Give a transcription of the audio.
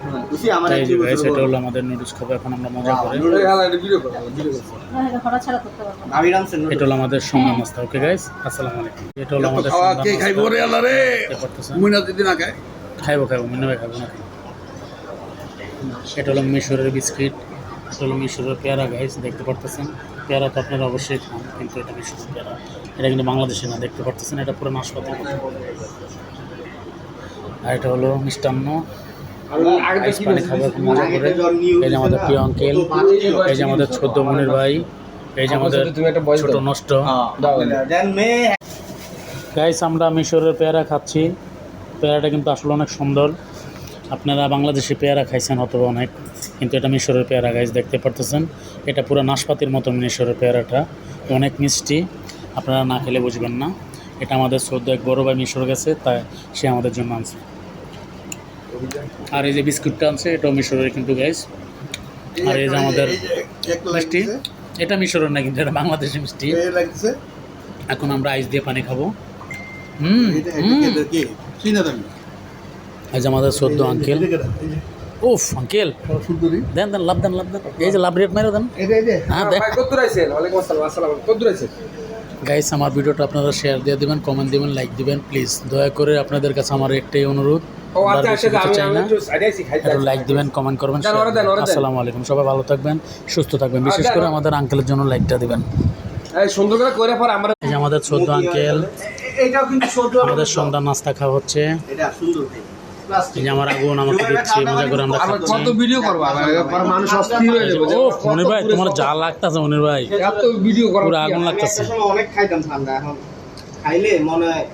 এটা হলো আমাদের নুডলস খাবো এখন আমরা মজা করে। এটা হলো আমাদের সন্ধ্যা নাস্তা। ওকে গাইস, আসসালামু আলাইকুম। এটা হলো আমাদের খাইবো মনে হয় খাবো না। এটা হলো মিশরের বিস্কিট, এটা হলো মিশরের পেয়ারা গাইস, দেখতে পারতেছেন। পেয়ারা তো আপনারা অবশ্যই খান, কিন্তু এটা মিশরের পেয়ারা, এটা কিন্তু বাংলাদেশে না, দেখতে পারতেছেন। এটা পুরো নাশপাতির মতো। আর এটা হলো মিষ্টান্ন, আইস পানি খাবো এখন মজা করে। এই যে আমাদের প্রিয় আঙ্কেল, এই যে আমাদের ছোট মনির ভাই, এই যে আমাদের ছোট নষ্ট গাইস। আমরা মিশরের পেয়ারা খাচ্ছি। পেয়ারাটা কিন্তু আসলে অনেক সুন্দর। আপনারা বাংলাদেশি পেয়ারা খাইছেন হয়তো অনেক, কিন্তু এটা মিশরের পেয়ারা গাইস, দেখতে পারতেছেন। এটা পুরো নাশপাতির মতো মিশরের পেয়ারাটা, অনেক মিষ্টি। আপনারা না খেলে বুঝবেন না। এটা আমাদের সদ্য এক বড় ভাই মিশর গেছে, তাই সে আমাদের জন্য আনছে। আর এই যে বিস্কুটটা আনছে, এটাও মিশরের কিন্তু গাইস। আর এই যে আমাদের মিষ্টি, এটা মিশরের না, কিন্তু এটা বাংলাদেশি মিষ্টি। এখন আমরা আইস দিয়ে পানি খাবো। এই যে আমাদের সদ্য আঙ্কেল, উফ আঙ্কেল দেন দেন, লাভ দেন লাভ দেন, এই যে লাভ রেট মেরে দেন। হ্যাঁ দেন গাইস, আমার ভিডিওটা আপনারা শেয়ার দিয়ে দেবেন, কমেন্ট দেবেন, লাইক দিবেন প্লিজ। দয়া করে আপনাদের কাছে আমার একটাই অনুরোধ, চাই না, একটু লাইক দিবেন, কমেন্ট করবেন। আসসালামু আলাইকুম, সবাই ভালো থাকবেন, সুস্থ থাকবেন। বিশেষ করে আমাদের আঙ্কেলের জন্য লাইকটা দিবেন। এই যে আমাদের ছোট আঙ্কেল, আমাদের সন্ধ্যা নাস্তা খাওয়া হচ্ছে। এই যে আমার আগুন আমাকে দিচ্ছি, মজা করে আমরা খাচ্ছি। কত ভিডিও করবা মানুষ অস্থির হয়ে যাবে। ও মনির ভাই, তোমার যা লাগতাছে মনির ভাই, এত ভিডিও করবা, পুরো আগুন লাগতাছে। অনেক খাইতাম ঠান্ডা, এখন খাইলে মনে হয়